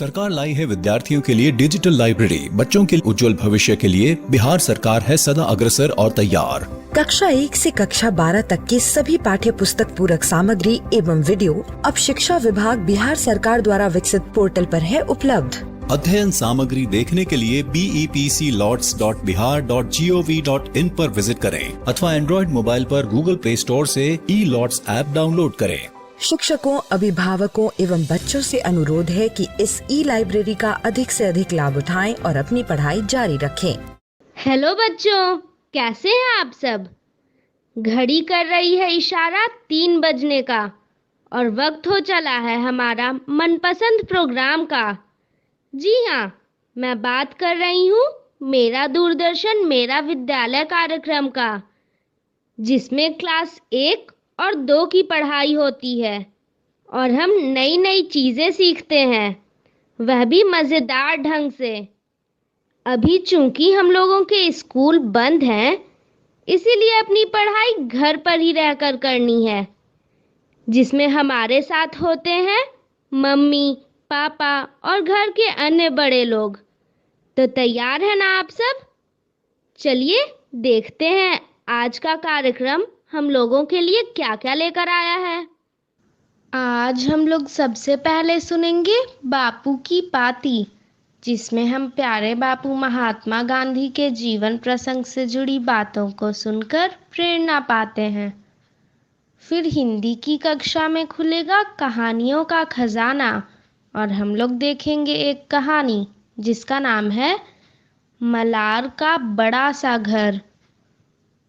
सरकार लाई है विद्यार्थियों के लिए डिजिटल लाइब्रेरी। बच्चों के उज्जवल भविष्य के लिए बिहार सरकार है सदा अग्रसर और तैयार। कक्षा 1 से कक्षा 12 तक की सभी पाठ्य पुस्तक पूरक सामग्री एवं वीडियो अब शिक्षा विभाग बिहार सरकार द्वारा विकसित पोर्टल पर है उपलब्ध। अध्ययन सामग्री देखने के लिए BEPCLOTS.bihar.gov.in पर विजिट करें अथवा एंड्रॉइड मोबाइल पर गूगल प्ले स्टोर से E-LOTS ऐप डाउनलोड करें। शिक्षकों, अभिभावकों एवं बच्चों से अनुरोध है कि इस लाइब्रेरी का अधिक से अधिक लाभ उठाएं और अपनी पढ़ाई जारी रखें। हेलो बच्चों, कैसे हैं आप सब? घड़ी कर रही है इशारा 3 बजने का और वक्त हो चला है हमारा मनपसंद प्रोग्राम का। जी हाँ, मैं बात कर रही हूँ मेरा दूरदर्शन मेरा विद्यालय कार्यक्रम का, जिसमें क्लास 1 और 2 की पढ़ाई होती है और हम नई नई चीज़ें सीखते हैं, वह भी मज़ेदार ढंग से। अभी चूंकि हम लोगों के स्कूल बंद हैं, इसीलिए अपनी पढ़ाई घर पर ही रहकर करनी है, जिसमें हमारे साथ होते हैं मम्मी, पापा और घर के अन्य बड़े लोग। तो तैयार है ना आप सब? चलिए देखते हैं आज का कार्यक्रम हम लोगों के लिए क्या क्या लेकर आया है। आज हम लोग सबसे पहले सुनेंगे बापू की पाती, जिसमें हम प्यारे बापू महात्मा गांधी के जीवन प्रसंग से जुड़ी बातों को सुनकर प्रेरणा पाते हैं। फिर हिंदी की कक्षा में खुलेगा कहानियों का खजाना और हम लोग देखेंगे एक कहानी जिसका नाम है मलार का बड़ा सा घर।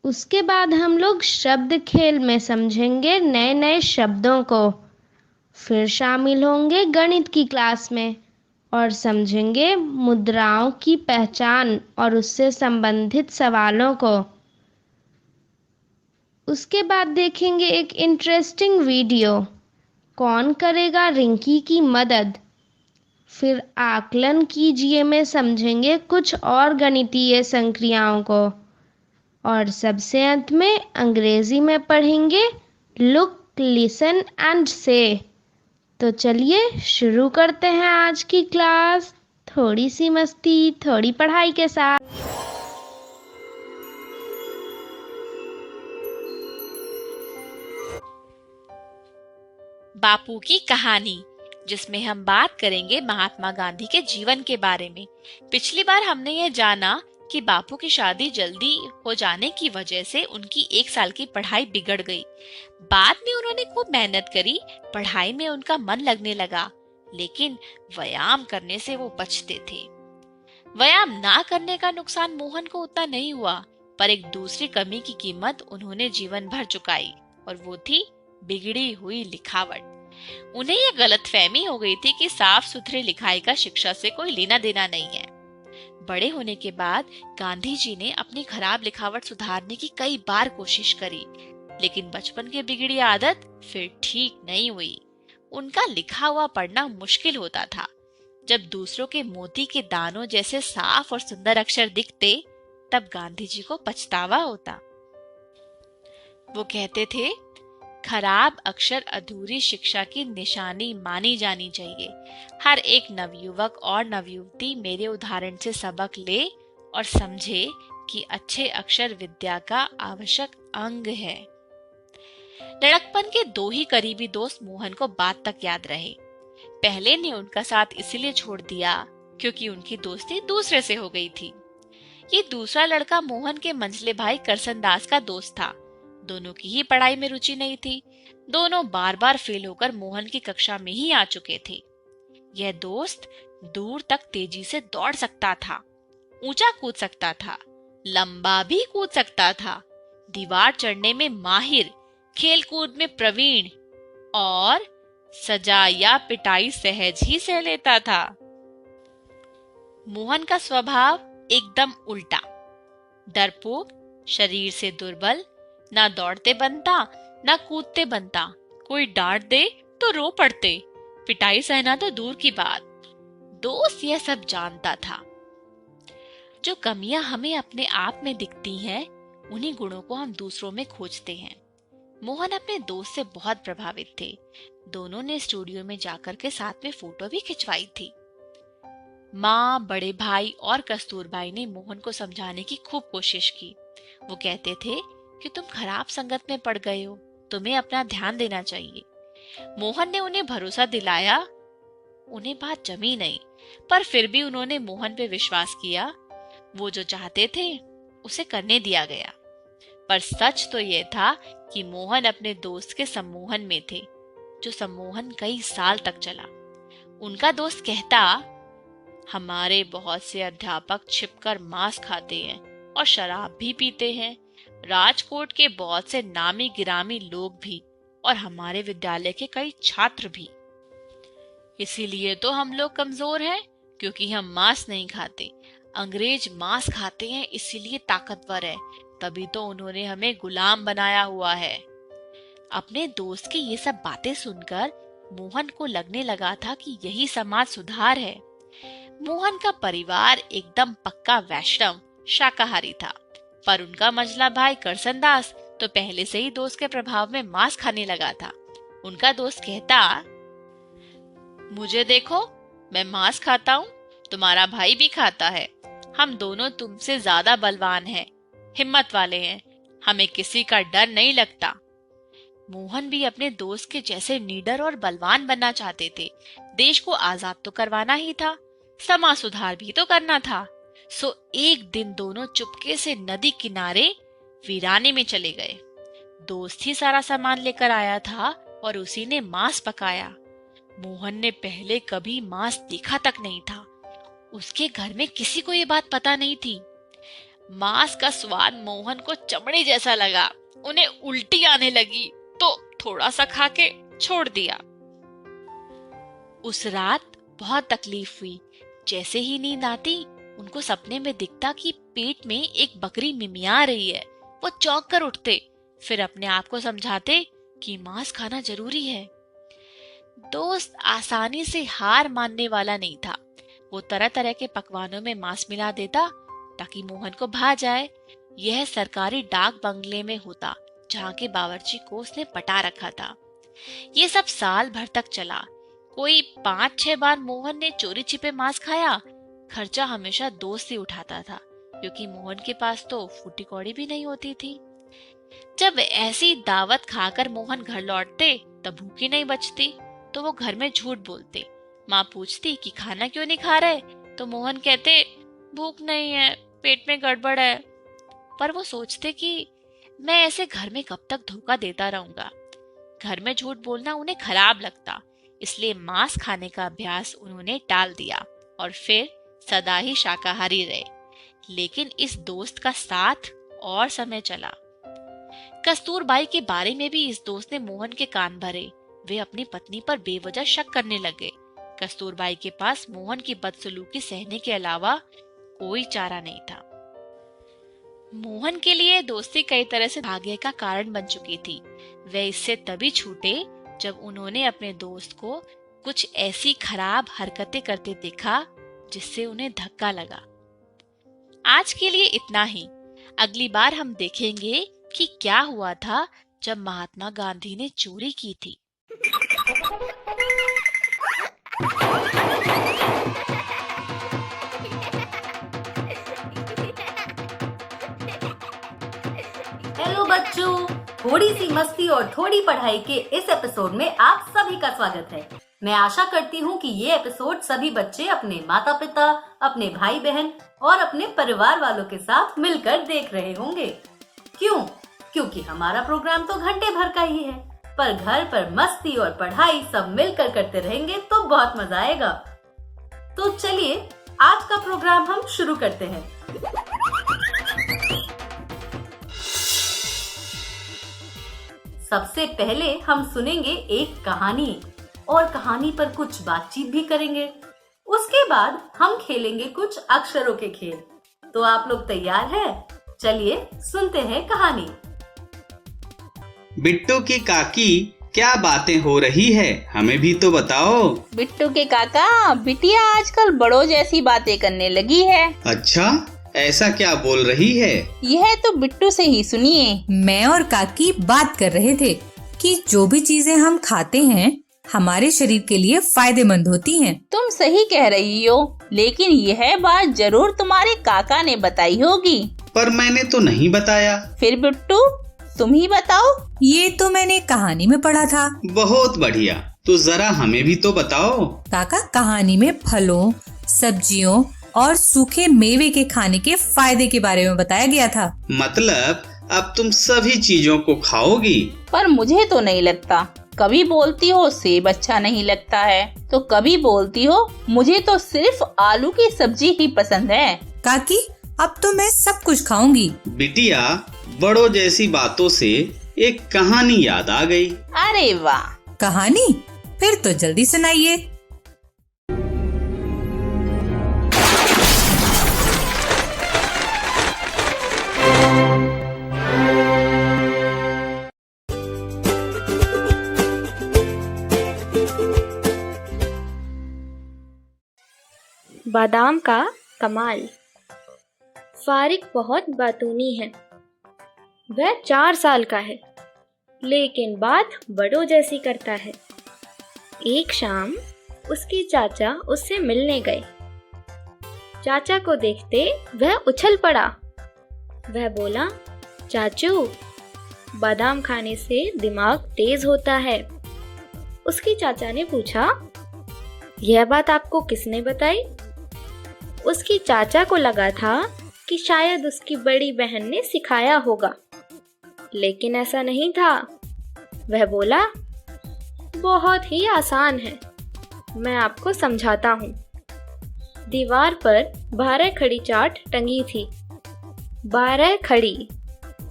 उसके बाद हम लोग शब्द खेल में समझेंगे नए नए शब्दों को। फिर शामिल होंगे गणित की क्लास में और समझेंगे मुद्राओं की पहचान और उससे संबंधित सवालों को। उसके बाद देखेंगे एक इंटरेस्टिंग वीडियो, कौन करेगा रिंकी की मदद। फिर आकलन कीजिए में समझेंगे कुछ और गणितीय संक्रियाओं को और सबसे अंत में अंग्रेजी में पढ़ेंगे लुक, लिसन एंड से। तो चलिए शुरू करते हैं आज की क्लास, थोड़ी सी मस्ती थोड़ी पढ़ाई के साथ। बापू की कहानी, जिसमें हम बात करेंगे महात्मा गांधी के जीवन के बारे में। पिछली बार हमने ये जाना कि बापू की शादी जल्दी हो जाने की वजह से उनकी 1 साल की पढ़ाई बिगड़ गई। बाद में उन्होंने खूब मेहनत करी, पढ़ाई में उनका मन लगने लगा, लेकिन व्यायाम करने से वो बचते थे। व्यायाम ना करने का नुकसान मोहन को उतना नहीं हुआ, पर एक दूसरी कमी की कीमत उन्होंने जीवन भर चुकाई और वो थी बिगड़ी हुई लिखावट। उन्हें यह गलतफहमी हो गई थी कि साफ सुथरी लिखाई का शिक्षा से कोई लेना देना नहीं है। बड़े होने के बाद गांधी जी ने अपनी खराब लिखावट सुधारने की कई बार कोशिश करी, लेकिन बचपन की बिगड़ी आदत फिर ठीक नहीं हुई। उनका लिखा हुआ पढ़ना मुश्किल होता था। जब दूसरों के मोती के दानों जैसे साफ और सुंदर अक्षर दिखते, तब गांधी जी को पछतावा होता। वो कहते थे, खराब अक्षर अधूरी शिक्षा की निशानी मानी जानी चाहिए। हर एक नवयुवक और नवयुवती मेरे उदाहरण से सबक ले और समझे कि अच्छे अक्षर विद्या का आवश्यक अंग है। लड़कपन के 2 ही करीबी दोस्त मोहन को बात तक याद रहे। पहले ने उनका साथ इसलिए छोड़ दिया क्योंकि उनकी दोस्ती दूसरे से हो गई थी। ये दूसरा लड़का मोहन के मंझले भाई करसन दास का दोस्त था। दोनों की ही पढ़ाई में रुचि नहीं थी। दोनों बार बार फेल होकर मोहन की कक्षा में ही आ चुके थे। यह दोस्त दूर तक तेजी से दौड़ सकता था, ऊंचा कूद सकता था, लंबा भी कूद सकता था, दीवार चढ़ने में माहिर, खेल कूद में प्रवीण और सजा या पिटाई सहज ही सह लेता था। मोहन का स्वभाव एकदम उल्टा, डरपोक, शरीर से दुर्बल, ना दौड़ते बनता ना कूदते बनता। कोई डांट दे तो रो पड़ते, पिटाई सहना तो दूर की बात। दोस्त यह सब जानता था। जो कमियां हमें अपने आप में दिखती हैं, उन्हीं गुणों को हम दूसरों में खोजते हैं। मोहन अपने दोस्त से बहुत प्रभावित थे। दोनों ने स्टूडियो में जाकर के साथ में फोटो भी खिंचवाई थी। माँ, बड़े भाई और कस्तूरबाई ने मोहन को समझाने की खूब कोशिश की। वो कहते थे कि तुम खराब संगत में पड़ गए हो, तुम्हें अपना ध्यान देना चाहिए। मोहन ने उन्हें भरोसा दिलाया। उन्हें बात जमी नहीं, पर फिर भी उन्होंने मोहन पे विश्वास किया। वो जो चाहते थे उसे करने दिया गया। पर सच तो ये था कि मोहन अपने दोस्त के सम्मोहन में थे, जो सम्मोहन कई साल तक चला। उनका दोस्त कहता, हमारे बहुत से अध्यापक छिपकर मांस खाते हैं और शराब भी पीते हैं। राजकोट के बहुत से नामी गिरामी लोग भी और हमारे विद्यालय के कई छात्र भी। इसीलिए तो हम लोग कमजोर हैं, क्योंकि हम मांस नहीं खाते। अंग्रेज मांस खाते हैं, इसीलिए ताकतवर है। तभी तो उन्होंने हमें गुलाम बनाया हुआ है। अपने दोस्त की ये सब बातें सुनकर मोहन को लगने लगा था कि यही समाज सुधार है। मोहन का परिवार एकदम पक्का वैष्णव शाकाहारी था, पर उनका मझला भाई करसनदास तो पहले से ही दोस्त के प्रभाव में मांस खाने लगा था। उनका दोस्त कहता, मुझे देखो, मैं मांस खाता हूँ, तुम्हारा भाई भी खाता है। हम दोनों तुमसे ज्यादा बलवान हैं, हिम्मत वाले हैं, हमें किसी का डर नहीं लगता। मोहन भी अपने दोस्त के जैसे निडर और बलवान बनना चाहते थे। देश को आजाद तो करवाना ही था, समाज सुधार भी तो करना था। सो एक दिन दोनों चुपके से नदी किनारे वीराने में चले गए। दोस्त ही सारा सामान लेकर आया था और उसी ने मांस पकाया। मोहन ने पहले कभी मांस देखा तक नहीं था। उसके घर में किसी को ये बात पता नहीं थी। मांस का स्वाद मोहन को चमड़े जैसा लगा। उन्हें उल्टी आने लगी तो थोड़ा सा खा के छोड़ दिया। उस रात बहुत तकलीफ हुई। जैसे ही नींद आती, उनको सपने में दिखता कि पेट में एक बकरी मिमिया रही है। वो चौंक कर उठते, फिर अपने आप को समझाते कि मांस खाना जरूरी है। दोस्त आसानी से हार मानने वाला नहीं था। वो तरह तरह के पकवानों में मांस मिला देता ताकि मोहन को भा जाए। यह सरकारी डाक बंगले में होता, जहाँ के बावर्ची को उसने पटा रखा था। ये सब साल भर तक चला। कोई 5-6 बार मोहन ने चोरी छिपे मांस खाया। खर्चा हमेशा दोस्त ही उठाता था, क्योंकि मोहन के पास तो फूटी कौड़ी भी नहीं होती थी। जब ऐसी दावत खाकर मोहन घर लौटते, तब भूखी नहीं बचती, तो वो घर में झूठ बोलते। माँ पूछती कि खाना क्यों नहीं खा रहे, तो मोहन कहते, भूख नहीं है, पेट में गड़बड़ है। पर वो सोचते कि मैं ऐसे घर में कब तक धोखा देता रहूंगा। घर में झूठ बोलना उन्हें खराब लगता, इसलिए मांस खाने का अभ्यास उन्होंने टाल दिया और फिर सदा ही शाकाहारी रहे। लेकिन इस दोस्त का साथ और समय चला। कस्तूरबाई के बारे में भी इस दोस्त ने मोहन के कान भरे। वे अपनी पत्नी पर बेवजह शक करने लगे। कस्तूरबाई के पास मोहन की बदसलूकी सहने के अलावा कोई चारा नहीं था। मोहन के लिए दोस्ती कई तरह से भाग्य का कारण बन चुकी थी। वे इससे तभी छूटे जब उन्होंने अपने दोस्त को कुछ ऐसी खराब हरकतें करते देखा जिससे उन्हें धक्का लगा। आज के लिए इतना ही। अगली बार हम देखेंगे कि क्या हुआ था जब महात्मा गांधी ने चोरी की थी। हेलो बच्चों, थोड़ी सी मस्ती और थोड़ी पढ़ाई के इस एपिसोड में आप सभी का स्वागत है। मैं आशा करती हूँ कि ये एपिसोड सभी बच्चे अपने माता पिता, अपने भाई बहन और अपने परिवार वालों के साथ मिलकर देख रहे होंगे। क्यों? क्योंकि हमारा प्रोग्राम तो घंटे भर का ही है, पर घर पर मस्ती और पढ़ाई सब मिलकर करते रहेंगे तो बहुत मजा आएगा। तो चलिए आज का प्रोग्राम हम शुरू करते हैं। सबसे पहले हम सुनेंगे एक कहानी और कहानी पर कुछ बातचीत भी करेंगे। उसके बाद हम खेलेंगे कुछ अक्षरों के खेल। तो आप लोग तैयार हैं? चलिए सुनते हैं कहानी। बिट्टू की काकी, क्या बातें हो रही है, हमें भी तो बताओ। बिट्टू के काका, बिटिया आजकल बड़ों जैसी बातें करने लगी है। अच्छा, ऐसा क्या बोल रही है? यह तो बिट्टू से ही सुनिए। मैं और काकी बात कर रहे थे कि जो भी चीजें हम खाते हैं हमारे शरीर के लिए फायदेमंद होती हैं। तुम सही कह रही हो, लेकिन यह बात जरूर तुम्हारे काका ने बताई होगी। पर मैंने तो नहीं बताया। फिर बिट्टू तुम ही बताओ। ये तो मैंने कहानी में पढ़ा था। बहुत बढ़िया, तो जरा हमें भी तो बताओ। काका, कहानी में फलों, सब्जियों और सूखे मेवे के खाने के फायदे के बारे में बताया गया था। मतलब अब तुम सभी चीजों को खाओगी? पर मुझे तो नहीं लगता। कभी बोलती हो सेब अच्छा नहीं लगता है, तो कभी बोलती हो मुझे तो सिर्फ आलू की सब्जी ही पसंद है। काकी, अब तो मैं सब कुछ खाऊंगी। बिटिया, बड़ों जैसी बातों से एक कहानी याद आ गई। अरे वाह! कहानी? फिर तो जल्दी सुनाइए। बादाम का कमाल। फारिक बहुत बातूनी है। वह 4 साल का है, लेकिन बात बड़ों जैसी करता है। एक शाम उसके चाचा उससे मिलने गए। चाचा को देखते वह उछल पड़ा। वह बोला, चाचू, बादाम खाने से दिमाग तेज होता है। उसके चाचा ने पूछा, यह बात आपको किसने बताई? उसकी चाचा को लगा था कि शायद उसकी बड़ी बहन ने सिखाया होगा, लेकिन ऐसा नहीं था। वह बोला, बहुत ही आसान है, मैं आपको समझाता हूँ। दीवार पर 12 खड़ी चार्ट टंगी थी। 12 खड़ी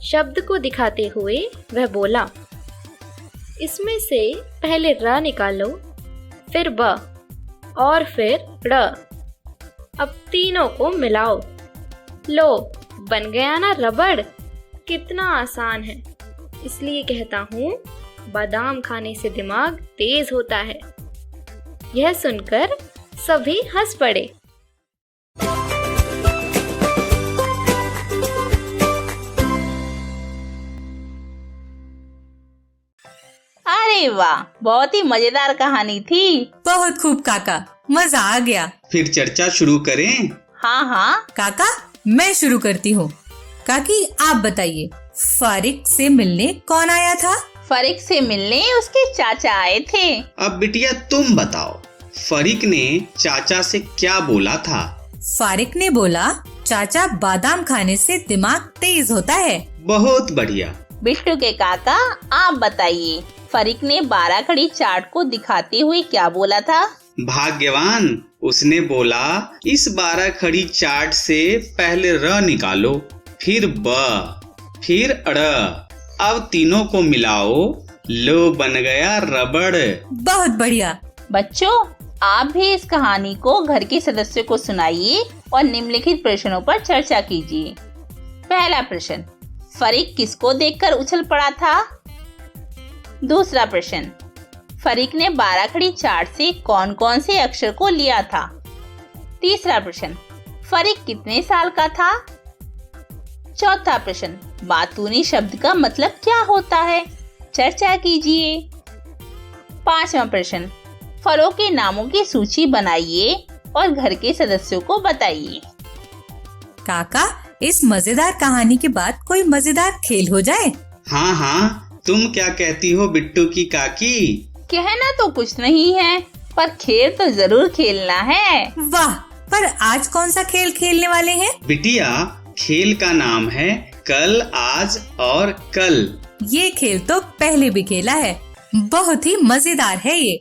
शब्द को दिखाते हुए वह बोला, इसमें से पहले र निकालो, फिर ब और फिर ड़। अब तीनों को मिलाओ। लो, बन गया ना रबड़। कितना आसान है। इसलिए कहता हूँ बादाम खाने से दिमाग तेज होता है। यह सुनकर सभी हंस पड़े। अरे वाह, बहुत ही मजेदार कहानी थी। बहुत खूब काका, मजा आ गया। फिर चर्चा शुरू करें? हाँ हाँ काका, मैं शुरू करती हूँ। काकी, आप बताइए, फारिक से मिलने कौन आया था? फारिक से मिलने उसके चाचा आए थे। अब बिटिया तुम बताओ, फारिक ने चाचा से क्या बोला था? फारिक ने बोला, चाचा, बादाम खाने से दिमाग तेज होता है। बहुत बढ़िया। बिट्टू के काका, आप बताइए, फारिक ने 12 खड़ी चार्ट को दिखाते हुए क्या बोला था? भाग्यवान, उसने बोला, इस 12 खड़ी चार्ट से पहले र निकालो, फिर ब, फिर अड़। अब तीनों को मिलाओ, लो, बन गया रबड़। बहुत बढ़िया। बच्चों, आप भी इस कहानी को घर के सदस्यों को सुनाइए और निम्नलिखित प्रश्नों पर चर्चा कीजिए। पहला प्रश्न, फारिक किसको देखकर उछल पड़ा था? दूसरा प्रश्न, फारिक ने 12 खड़ी चार्ट से कौन कौन से अक्षर को लिया था? तीसरा प्रश्न, फारिक कितने साल का था? चौथा प्रश्न, बातूनी शब्द का मतलब क्या होता है? चर्चा कीजिए। पांचवा प्रश्न, फलों के नामों की सूची बनाइए और घर के सदस्यों को बताइए। काका, इस मजेदार कहानी के बाद कोई मजेदार खेल हो जाए। हाँ हाँ, तुम क्या कहती हो बिट्टू की काकी? कहना तो कुछ नहीं है, पर खेल तो जरूर खेलना है। वाह, पर आज कौन सा खेल खेलने वाले हैं? बिटिया, खेल का नाम है कल, आज और कल। ये खेल तो पहले भी खेला है, बहुत ही मजेदार है ये।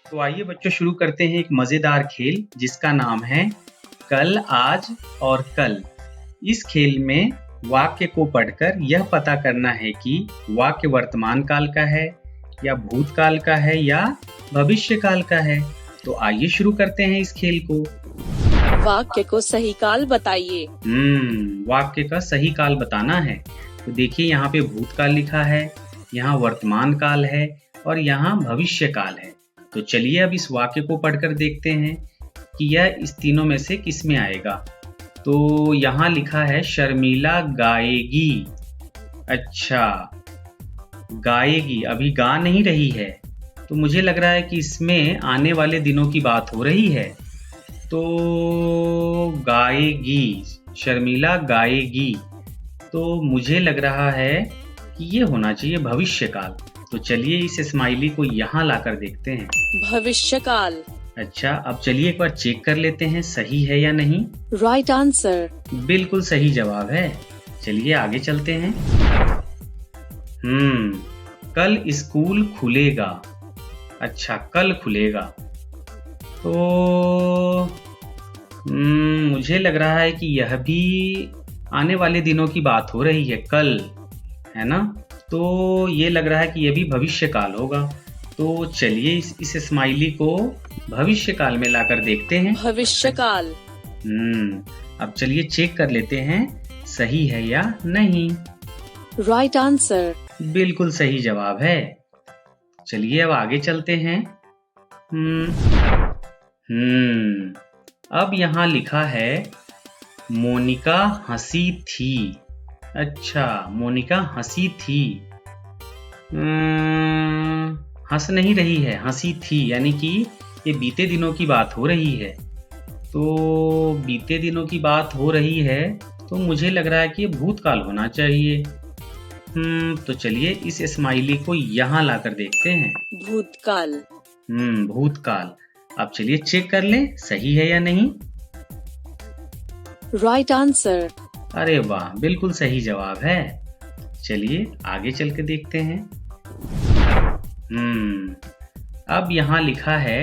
तो आइए बच्चों, शुरू करते हैं एक मजेदार खेल जिसका नाम है कल, आज और कल। इस खेल में वाक्य को पढ़कर यह पता करना है कि वाक्य वर्तमान काल का है या भूतकाल का है या भविष्य काल का है। तो आइए शुरू करते हैं इस खेल को। वाक्य को सही काल बताइए। वाक्य का सही काल बताना है। तो देखिए, यहाँ पे भूतकाल लिखा है, यहाँ वर्तमान काल है और यहाँ भविष्य काल है। तो चलिए अब इस वाक्य को पढ़कर देखते हैं कि यह इस तीनों में से किस में आएगा। तो यहाँ लिखा है शर्मिला गाएगी। अच्छा, गाएगी, अभी गा नहीं रही है, तो मुझे लग रहा है कि इसमें आने वाले दिनों की बात हो रही है। तो गाएगी, शर्मिला गाएगी, तो मुझे लग रहा है कि ये होना चाहिए भविष्यकाल। तो चलिए इस स्माइली को यहाँ लाकर देखते हैं। भविष्यकाल। अच्छा, अब चलिए एक बार चेक कर लेते हैं सही है या नहीं। Right answer. बिल्कुल सही जवाब है। चलिए आगे चलते हैं। कल स्कूल खुलेगा। अच्छा, कल खुलेगा, तो मुझे लग रहा है कि यह भी आने वाले दिनों की बात हो रही है, कल, है ना? तो ये लग रहा है कि यह भी भविष्यकाल होगा। तो चलिए इस स्माइली को भविष्यकाल में लाकर देखते हैं। भविष्यकाल। अब चलिए चेक कर लेते हैं सही है या नहीं। Right answer. बिल्कुल सही जवाब है। चलिए अब आगे चलते हैं। अब यहाँ लिखा है मोनिका हंसी थी। अच्छा, मोनिका हंसी थी, हंस नहीं रही है, हंसी थी, यानी कि ये बीते दिनों की बात हो रही है। तो बीते दिनों की बात हो रही है, तो मुझे लग रहा है कि ये भूतकाल होना चाहिए। तो चलिए इस स्माइली को यहाँ लाकर देखते हैं। भूतकाल। भूतकाल। अब चलिए चेक कर लें सही है या नहीं। Right answer. अरे वाह, बिल्कुल सही जवाब है। चलिए आगे चल के देखते हैं। अब यहाँ लिखा है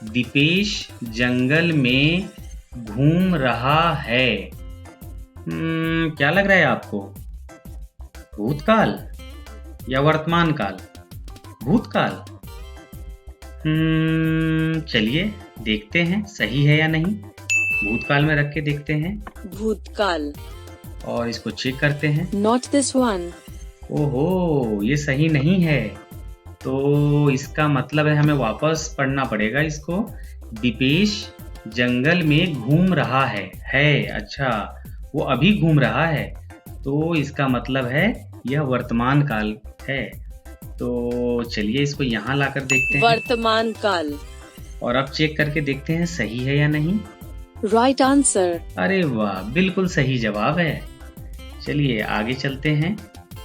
दीपेश जंगल में घूम रहा है। क्या लग रहा है आपको? भूतकाल या वर्तमान काल? भूतकाल। चलिए देखते हैं सही है या नहीं। भूतकाल में रख के देखते हैं। भूतकाल। और इसको चेक करते हैं। Not this one. ओहो, ये सही नहीं है। तो इसका मतलब है हमें वापस पढ़ना पड़ेगा इसको। दीपेश जंगल में घूम रहा है। अच्छा, वो अभी घूम रहा है, तो इसका मतलब है यह वर्तमान काल है। तो चलिए इसको यहाँ लाकर देखते हैं। वर्तमान काल। और अब चेक करके देखते हैं सही है या नहीं। Right answer. अरे वाह, बिल्कुल सही जवाब है। चलिए आगे चलते हैं।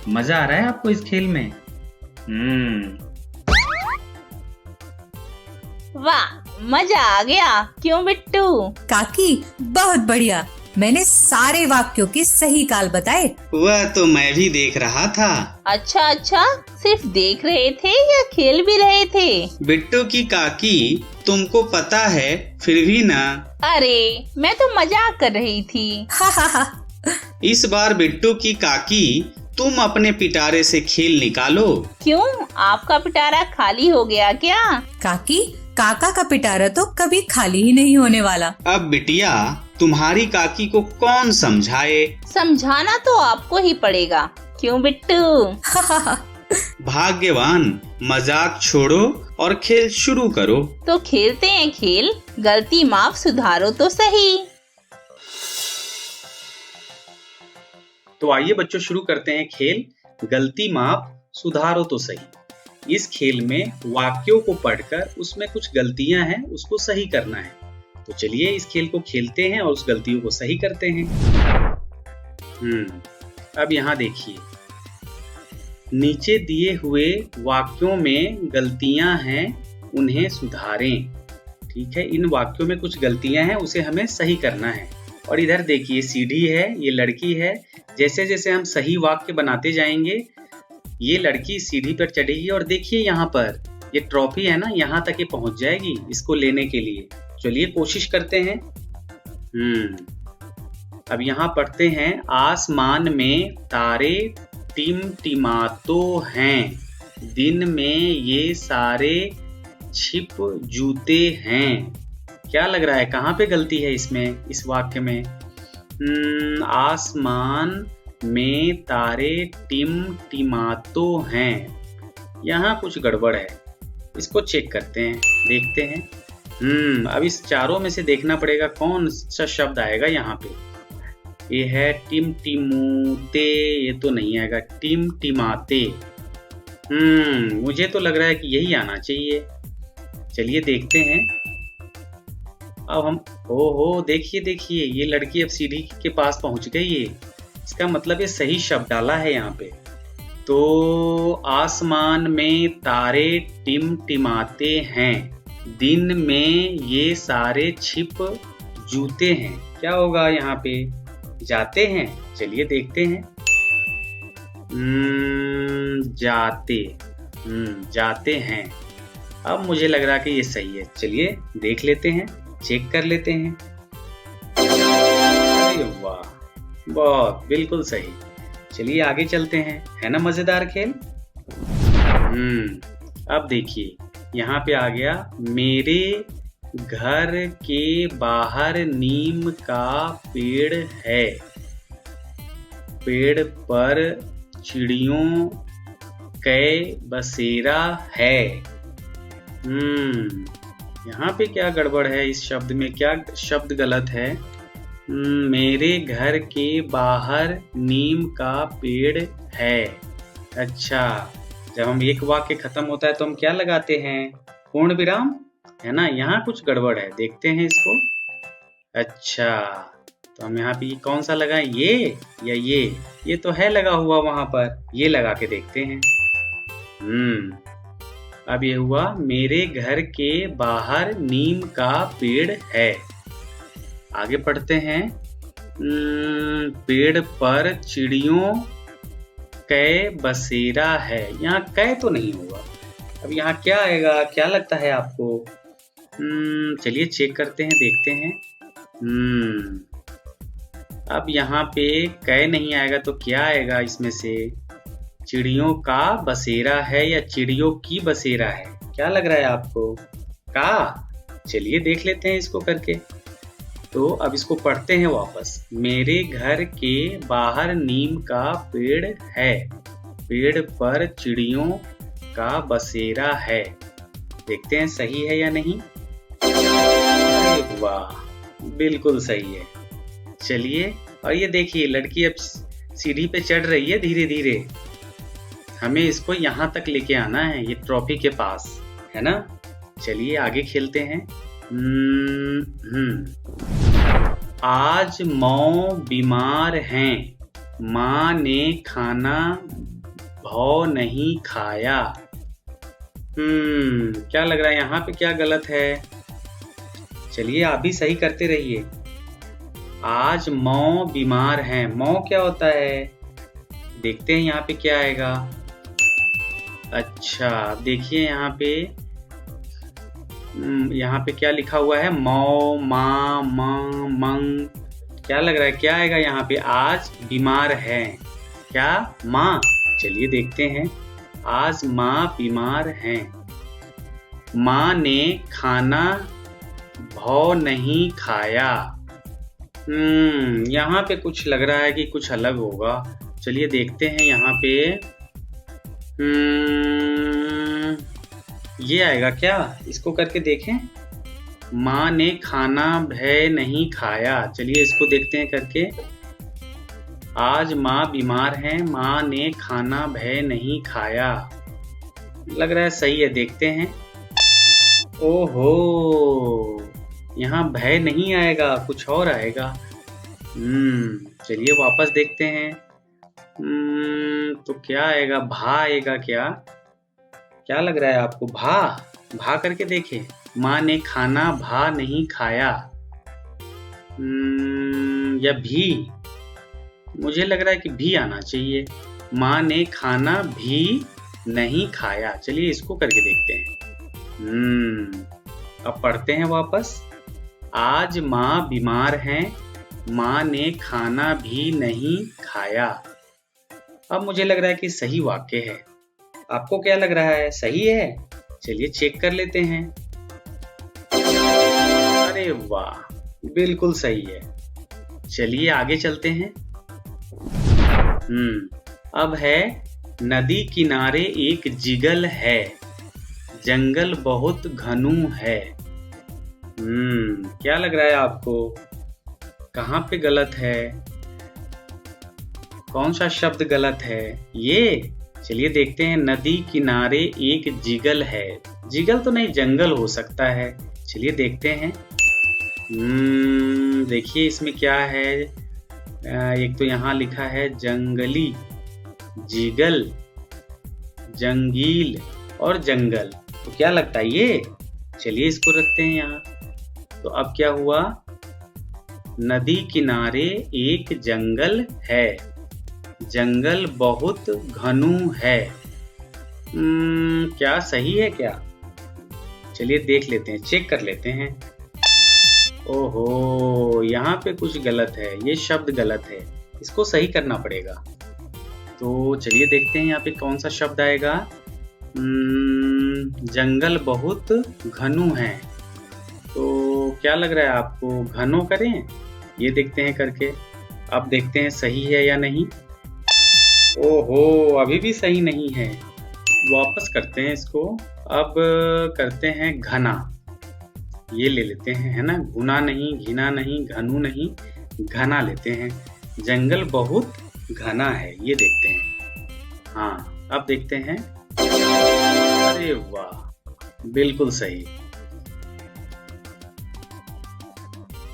मजा आ रहा है आपको इस खेल में? वाह, मजा आ गया, क्यों बिट्टू? काकी बहुत बढ़िया, मैंने सारे वाक्यों के सही काल बताए। वह तो मैं भी देख रहा था। अच्छा, सिर्फ देख रहे थे या खेल भी रहे थे? बिट्टू की काकी, तुमको पता है फिर भी ना। अरे, मैं तो मजाक कर रही थी। इस बार बिट्टू की काकी, तुम अपने पिटारे से खेल निकालो। क्यों, आपका पिटारा खाली हो गया क्या? काकी, काका का पिटारा तो कभी खाली ही नहीं होने वाला। अब बिटिया, तुम्हारी काकी को कौन समझाए? समझाना तो आपको ही पड़ेगा, क्यों बिट्टू? भाग्यवान, मजाक छोड़ो और खेल शुरू करो। तो खेलते हैं खेल, गलती माफ सुधारो तो सही। तो आइए बच्चों शुरू करते हैं खेल, गलती माफ सुधारो तो सही। इस खेल में वाक्यों को पढ़कर उसमें कुछ गलतियां हैं, उसको सही करना है। तो चलिए इस खेल को खेलते हैं और उस गलतियों को सही करते हैं। अब यहाँ देखिए, नीचे दिए हुए वाक्यों में गलतियां हैं, उन्हें सुधारें। ठीक है, इन वाक्यों में कुछ गलतियां हैं, उसे हमें सही करना है। और इधर देखिए सीढ़ी है, ये लड़की है। जैसे जैसे हम सही वाक्य बनाते जाएंगे, ये लड़की सीढ़ी पर चढ़ेगी और देखिए यहाँ पर ये ट्रॉफी है ना, यहाँ तक ये पहुंच जाएगी इसको लेने के लिए। चलिए कोशिश करते हैं। अब यहाँ पढ़ते हैं, आसमान में तारे टिमटिमाते हैं, दिन में ये सारे छिप जूते हैं। क्या लग रहा है, कहाँ पे गलती है इसमें, इस वाक्य में? आसमान में तारे टिमटिमाते हैं, यहाँ कुछ गड़बड़ है, इसको चेक करते हैं, देखते हैं। अब इस चारों में से देखना पड़ेगा कौन सा शब्द आएगा यहाँ पे। ये है टिमटिमूते, ये तो नहीं आएगा। टिमटिमाते, मुझे तो लग रहा है कि यही आना चाहिए। चलिए देखते हैं। अब हम ओहो देखिए देखिए, ये लड़की अब सीढ़ी के पास पहुंच गई है। इसका मतलब ये सही शब्द डाला है यहाँ पे। तो आसमान में तारे टिमटिमाते हैं, दिन में ये सारे छिप जूते हैं। क्या होगा यहाँ पे? जाते हैं। चलिए देखते हैं। जाते हैं। अब मुझे लग रहा है कि ये सही है। चलिए देख लेते हैं, चेक कर लेते हैं। अरे वाह, बहुत बिल्कुल सही। चलिए आगे चलते हैं। है ना मजेदार खेल? अब देखिए यहाँ पे आ गया, मेरे घर के बाहर नीम का पेड़ है, पेड़ पर चिड़ियों कै बसेरा है। यहाँ पे क्या गड़बड़ है? इस शब्द में क्या शब्द गलत है? मेरे घर के बाहर नीम का पेड़ है। अच्छा, जब हम एक वाक्य खत्म होता है तो हम क्या लगाते हैं? पूर्ण विराम, है ना? यहाँ कुछ गड़बड़ है, देखते हैं इसको। अच्छा, तो हम यहाँ पे कौन सा लगाएं, ये या ये तो है लगा हुआ वहां पर, ये लगा के देखते हैं। अब ये हुआ, मेरे घर के बाहर नीम का पेड़ है। आगे पढ़ते हैं। पेड़ पर चिड़ियों कै बसेरा है। यहाँ कै तो नहीं होगा, अब यहाँ क्या आएगा? क्या लगता है आपको? चलिए चेक करते हैं, देखते हैं। अब यहाँ पे कै नहीं आएगा तो क्या आएगा इसमें से? चिड़ियों का बसेरा है या चिड़ियों की बसेरा है? क्या लग रहा है आपको? का? चलिए देख लेते हैं इसको करके। तो अब इसको पढ़ते हैं वापस। मेरे घर के बाहर नीम का पेड़ है, पेड़ पर चिड़ियों का बसेरा है। देखते हैं सही है या नहीं। वाह, बिल्कुल सही है। चलिए, और ये देखिए लड़की अब सीढ़ी पे चढ़ रही है धीरे धीरे। हमें इसको यहाँ तक लेके आना है, ये ट्रॉफी के पास, है ना? चलिए आगे खेलते हैं। आज मौ बीमार हैं, माँ ने खाना भौ नहीं खाया। क्या लग रहा है यहाँ पे क्या गलत है? चलिए आप भी सही करते रहिए। आज मौ बीमार हैं, मौ क्या होता है? देखते हैं यहाँ पे क्या आएगा। अच्छा, देखिए यहाँ पे क्या लिखा हुआ है? मौ, माँ, माँ, मंग। क्या लग रहा है क्या आएगा यहाँ पे? आज बीमार है, क्या? माँ। चलिए देखते हैं। आज माँ बीमार हैं, माँ ने खाना भौ नहीं खाया। यहाँ पे कुछ लग रहा है कि कुछ अलग होगा। चलिए देखते हैं यहाँ पे। ये आएगा क्या? इसको करके देखें। माँ ने खाना भय नहीं खाया। चलिए इसको देखते हैं करके। आज माँ बीमार हैं, माँ ने खाना भय नहीं खाया। लग रहा है सही है, देखते हैं। ओहो, यहाँ भय नहीं आएगा, कुछ और आएगा। चलिए वापस देखते हैं। तो क्या आएगा? भा आएगा क्या? क्या लग रहा है आपको? भा? भा करके देखें। माँ ने खाना भा नहीं खाया। या भी? मुझे लग रहा है कि भी आना चाहिए। माँ ने खाना भी नहीं खाया। चलिए इसको करके देखते हैं। अब पढ़ते हैं वापस। आज माँ बीमार हैं, माँ ने खाना भी नहीं खाया। अब मुझे लग रहा है कि सही वाक्य है। आपको क्या लग रहा है? सही है? चलिए चेक कर लेते हैं। अरे वाह, बिल्कुल सही है। चलिए आगे चलते हैं। अब है, नदी किनारे एक जिगल है, जंगल बहुत घनु है। क्या लग रहा है आपको? कहाँ पे गलत है? कौन सा शब्द गलत है? ये? चलिए देखते हैं। नदी किनारे एक जिगल है। जिगल तो नहीं, जंगल हो सकता है। चलिए देखते हैं। देखिए इसमें क्या है। एक तो यहाँ लिखा है जंगली, जिगल, जंगील और जंगल। तो क्या लगता है ये? चलिए इसको रखते हैं यहाँ। तो अब क्या हुआ? नदी किनारे एक जंगल है, जंगल बहुत घनु है। क्या सही है क्या? चलिए देख लेते हैं, चेक कर लेते हैं। ओहो, यहाँ पे कुछ गलत है, ये शब्द गलत है, इसको सही करना पड़ेगा। तो चलिए देखते हैं यहाँ पे कौन सा शब्द आएगा। जंगल बहुत घनु है। तो क्या लग रहा है आपको, घनो करें? ये देखते हैं करके। अब देखते हैं सही है या नहीं। ओहो, अभी भी सही नहीं है। वापस करते हैं इसको। अब करते हैं घना। ये ले लेते हैं, है ना। गुना नहीं, घिना नहीं, घनु नहीं, घना लेते हैं। जंगल बहुत घना है, ये देखते हैं। हाँ, अब देखते हैं। अरे वाह, बिल्कुल सही।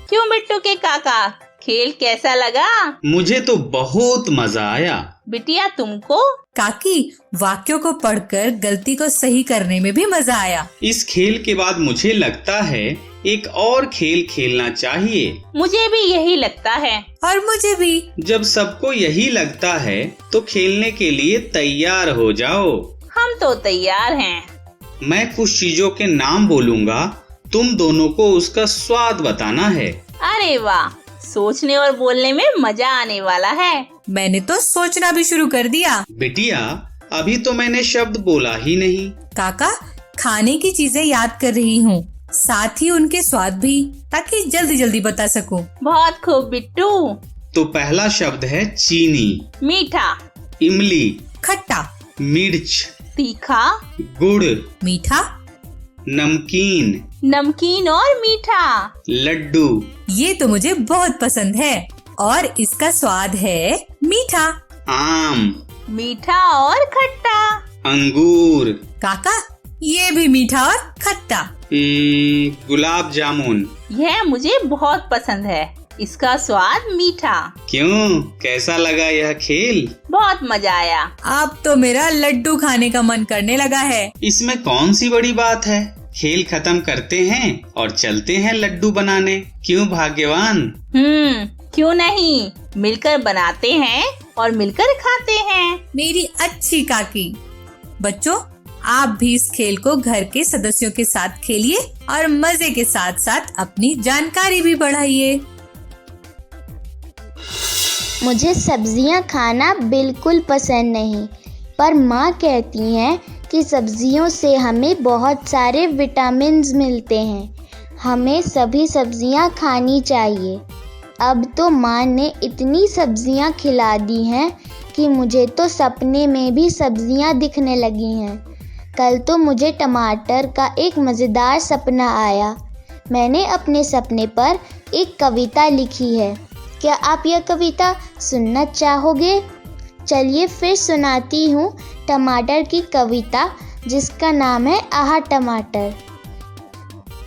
क्यों बिट्टू के काका, खेल कैसा लगा? मुझे तो बहुत मजा आया। बिटिया तुमको? काकी, वाक्यों को पढ़कर गलती को सही करने में भी मजा आया। इस खेल के बाद मुझे लगता है एक और खेल खेलना चाहिए। मुझे भी यही लगता है। और मुझे भी। जब सबको यही लगता है तो खेलने के लिए तैयार हो जाओ। हम तो तैयार हैं। मैं कुछ चीजों के नाम बोलूँगा, तुम दोनों को उसका स्वाद बताना है। अरे वाह, सोचने और बोलने में मजा आने वाला है। मैंने तो सोचना भी शुरू कर दिया। बिटिया, अभी तो मैंने शब्द बोला ही नहीं। काका, खाने की चीजें याद कर रही हूँ, साथ ही उनके स्वाद भी, ताकि जल्दी जल्दी बता सकूं। बहुत खूब बिट्टू। तो पहला शब्द है चीनी, मीठा, इमली, खट्टा, मिर्च, तीखा, गुड़, मीठा, नमकीन, नमकीन और मीठा, लड्डू। ये तो मुझे बहुत पसंद है और इसका स्वाद है मीठा। आम, मीठा और खट्टा, अंगूर। काका, ये भी मीठा और खट्टा। गुलाब जामुन। यह मुझे बहुत पसंद है, इसका स्वाद मीठा। क्यों, कैसा लगा यह खेल? बहुत मजा आया। अब तो मेरा लड्डू खाने का मन करने लगा है। इसमें कौन सी बड़ी बात है। खेल खत्म करते हैं और चलते हैं लड्डू बनाने। क्यों भाग्यवान? क्यों नहीं, मिलकर बनाते हैं और मिलकर खाते हैं। मेरी अच्छी काकी। बच्चों, आप भी इस खेल को घर के सदस्यों के साथ खेलिए और मजे के साथ साथ अपनी जानकारी भी बढ़ाइए। मुझे सब्जियां खाना बिल्कुल पसंद नहीं, पर माँ कहती हैं कि सब्जियों से हमें बहुत सारे विटामिन्स मिलते हैं, हमें सभी सब्जियां खानी चाहिए। अब तो माँ ने इतनी सब्जियां खिला दी हैं कि मुझे तो सपने में भी सब्जियां दिखने लगी हैं। कल तो मुझे टमाटर का एक मज़ेदार सपना आया। मैंने अपने सपने पर एक कविता लिखी है। क्या आप यह कविता सुनना चाहोगे? चलिए फिर सुनाती हूँ टमाटर की कविता, जिसका नाम है आहा टमाटर।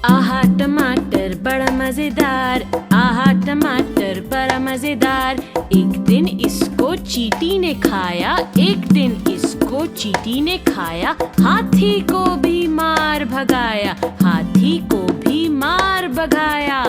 आहा टमाटर बड़ा मजेदार, आहा टमाटर बड़ा मजेदार। एक दिन इसको चींटी ने खाया, एक दिन इसको चींटी ने खाया। हाथी को भी मार भगाया, हाथी को भी मार भगाया।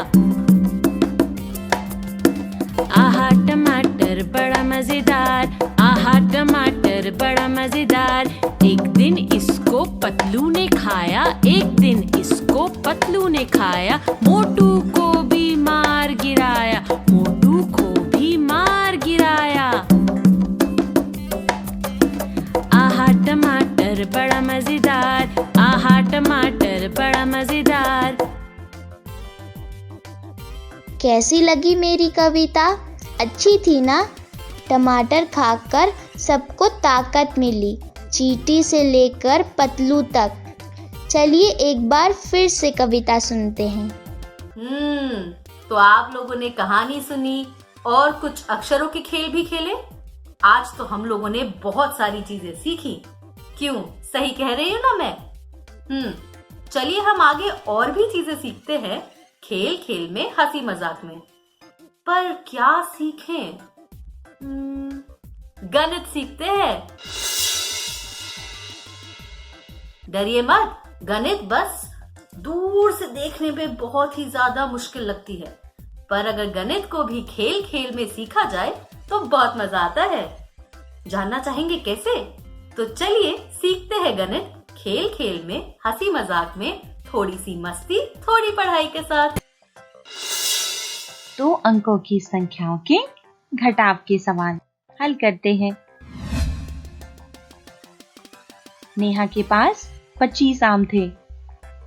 आहा टमाटर बड़ा मजेदार, आहा टमाटर बड़ा मजेदार। एक दिन इसको पतलू ने खाया, एक दिन इसको पतलू ने खाया। मोटू को भी मार गिराया, मोटू को भी मार गिराया। आहा टमाटर बड़ा मजेदार, आहा टमाटर बड़ा मजेदार। कैसी लगी मेरी कविता? अच्छी थी ना? टमाटर खाकर सबको ताकत मिली, चींटी से लेकर पतलू तक। चलिए एक बार फिर से कविता सुनते हैं। तो आप लोगों ने कहानी सुनी और कुछ अक्षरों के खेल भी खेले। आज तो हम लोगों ने बहुत सारी चीजें सीखी। क्यों, सही कह रही हूँ ना मैं? चलिए हम आगे और भी चीजें सीखते हैं, खेल खेल में, हंसी मजाक में। पर क्या सीखें? गणित सीखते हैं। डरिए मत, गणित बस दूर से देखने में बहुत ही ज्यादा मुश्किल लगती है, पर अगर गणित को भी खेल खेल में सीखा जाए तो बहुत मजा आता है। जानना चाहेंगे कैसे? तो चलिए सीखते हैं गणित खेल खेल में, हंसी मजाक में, थोड़ी सी मस्ती, थोड़ी पढ़ाई के साथ। 2 अंकों की संख्याओं के घटाव के सवाल हल करते हैं। नेहा के पास 25 आम थे,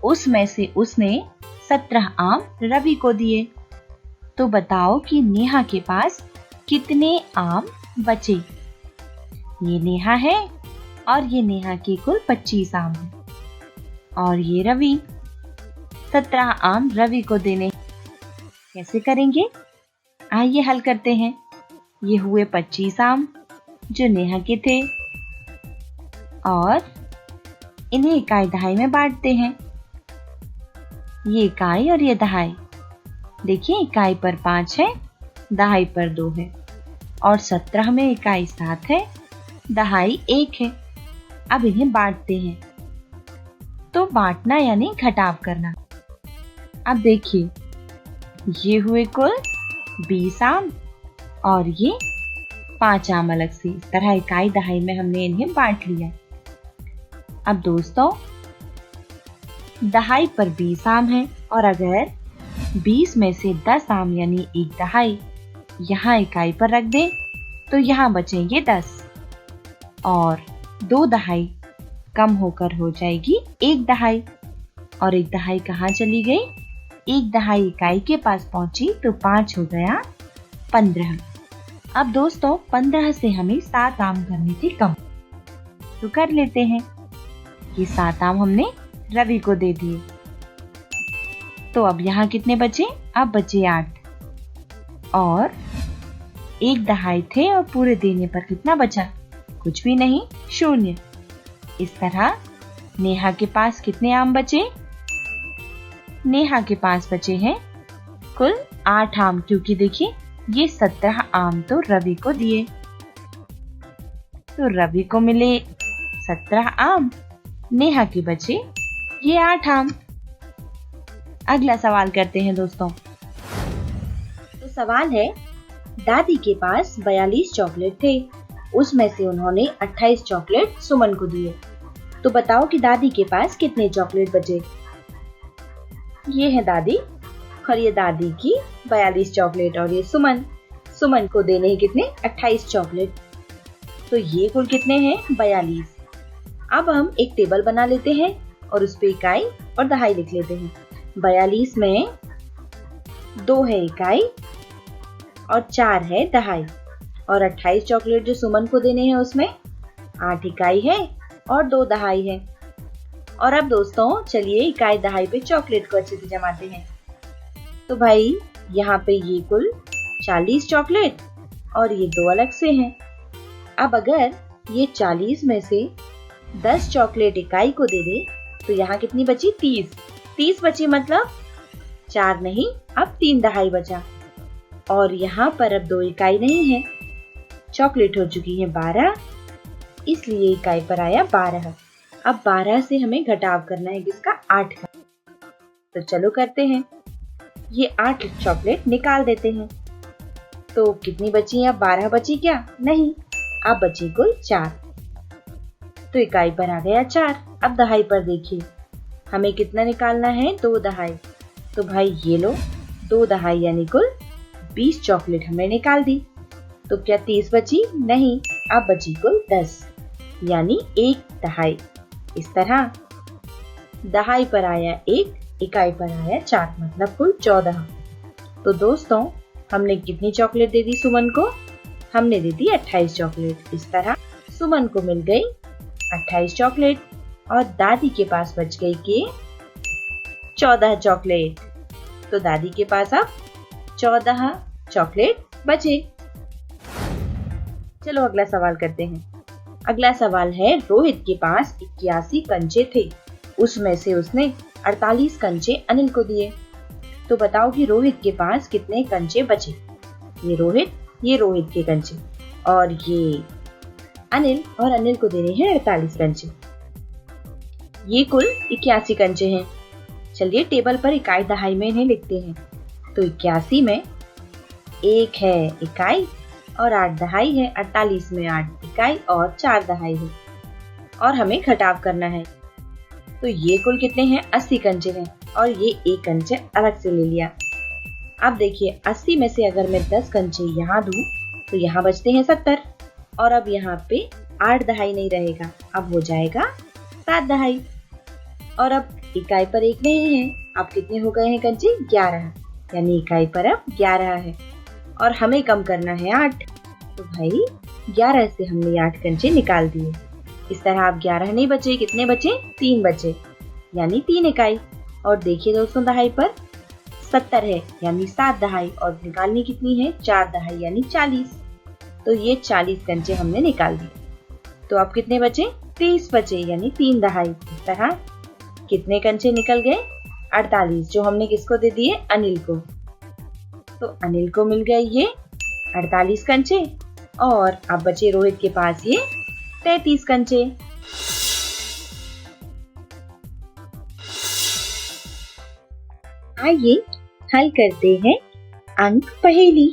उसमें से उसने 17 आम रवि को दिए। तो बताओ कि नेहा के पास कितने आम बचे? ये नेहा है और ये नेहा के कुल 25 आम है, और ये रवि 17 आम रवि को देने। कैसे करेंगे? आइए हल करते हैं। ये हुए 25 आम जो नेहा के थे, और इन्हें इकाई दहाई में बांटते हैं। ये इकाई और ये दहाई। देखिए, इकाई पर 5 है, दहाई पर 2 है, और 17 में इकाई 7 है, दहाई 1 है। अब इन्हें बांटते हैं। तो बांटना यानी घटाव करना। अब देखिए, ये हुए कुल 20 आम और ये 5 आम अलग से। इस तरह इकाई दहाई में हमने इन्हें बांट लिया। अब दोस्तों, दहाई पर 20 आम है, और अगर 20 में से 10 आम यानी 1 दहाई यहाँ इकाई पर रख दें तो यहाँ बचेंगे 10, और 2 दहाई कम होकर हो जाएगी 1 दहाई। और 1 दहाई कहाँ चली गई? 1 दहाई इकाई के पास पहुंची तो 5 हो गया 15। अब दोस्तों, 15 से हमें 7 आम करने थे कम, तो कर लेते हैं। ये 7 आम हमने रवि को दे दिए। तो अब यहाँ कितने बचे? अब बचे 8, और 1 दहाई थे और पूरे देने पर कितना बचा? कुछ भी नहीं, 0। इस तरह नेहा के पास कितने आम बचे? नेहा के पास बचे हैं कुल 8 आम, क्योंकि देखिए ये 17 आम तो रवि को दिए, तो रवि को मिले 17 आम, नेहा के बचे ये 8 आम। अगला सवाल करते हैं दोस्तों। तो सवाल है, दादी के पास 42 चॉकलेट थे, उसमें से उन्होंने 28 चॉकलेट सुमन को दिए। तो बताओ कि दादी के पास कितने चॉकलेट बचे? ये है दादी, और ये दादी की 42 चॉकलेट, और ये सुमन को देने कितने? 28 चॉकलेट। तो ये कुल कितने हैं? 42। अब हम एक टेबल बना लेते हैं और उस पे इकाई और दहाई लिख लेते हैं। 42 में 2 है इकाई और 4 है दहाई, और 28 चॉकलेट जो सुमन को देने हैं उसमें 8 इकाई है और 2 दहाई है। और अब दोस्तों, चलिए इकाई दहाई पे चॉकलेट को अच्छे से जमाते हैं। तो भाई, यहाँ पे ये कुल 40 चॉकलेट और ये 2 अलग से हैं। अब अगर ये 40 में से 10 चॉकलेट इकाई को दे दे तो यहाँ कितनी बची? 30 बची, मतलब 4 नहीं, अब 3 दहाई बचा। और यहाँ पर अब 2 इकाई नहीं है, चॉकलेट हो चुकी है 12, इसलिए इकाई पर आया 12। अब 12 से हमें घटाव करना है किसका? 8 का। तो चलो करते हैं। ये 8 चॉकलेट निकाल देते हैं। तो कितनी बची? अब 12 बची क्या? नहीं, अब बची कुल 4। तो इकाई पर आ गया 4। अब दहाई पर देखिए, हमें कितना निकालना है? 2 दहाई। तो भाई ये लो, 2 दहाई यानी कुल 20 चॉकलेट हमने निकाल दी। तो क्या 30 बची? नहीं, अब बची कुल 10 यानी 1 दहाई। इस तरह दहाई पर आया 1, इकाई पर आया 4, मतलब कुल 14। तो दोस्तों, हमने कितनी चॉकलेट दे दी सुमन को? हमने दे दी 28 चॉकलेट। इस तरह सुमन को मिल गई 28 चॉकलेट और दादी के पास बच गई के 14 चॉकलेट। तो दादी के पास अब 14 चॉकलेट बचे। चलो अगला सवाल करते हैं। अगला सवाल है, रोहित के पास 81 कंचे थे, उसमें से उसने 48 कंचे अनिल को दिए। तो बताओ कि रोहित के पास कितने कंचे बचे। ये रोहित के कंचे और ये अनिल, और अनिल को देने हैं 48 कंचे। ये कुल 81 कंचे हैं। चलिए टेबल पर इकाई दहाई में इन्हें लिखते हैं। तो 81 में 1 है इकाई और 8 दहाई है। 48 में 8 इकाई और 4 दहाई है, और हमें घटाव करना है। तो ये कुल कितने हैं? 80 कंचे हैं, और ये 1 कंचे अलग से ले लिया। अब देखिए 80 में से अगर मैं 10 कंचे यहाँ दूं तो यहाँ बचते हैं 70, और अब यहाँ पे 8 दहाई नहीं रहेगा, अब हो जाएगा 7 दहाई। और अब इकाई पर 1 नहीं है, अब कितने हो गए हैं कंचे? 11, यानी इकाई पर अब 11 है, और हमें कम करना है 8। तो भाई 11 से हमने 8 कंचे निकाल दिए। इस तरह अब 11 नहीं बचे, कितने बचे? 3 बचे, यानी 3 इकाई। और देखिए दोस्तों दहाई पर 70 है, यानी 7 दहाई, और निकालनी कितनी है? 4 दहाई, यानी 40। तो ये 40 कंचे हमने निकाल दिए। तो अब कितने बचे? 30 बचे, यानी 3 दहाई। इस तरह कितने कंचे निकल गए? 48, जो हमने किसको दे दिए? अनिल को। तो अनिल को मिल गए ये 48 कंचे, और अब बचे रोहित के पास ये 33 कंचे। आइए हल करते हैं अंक पहेली।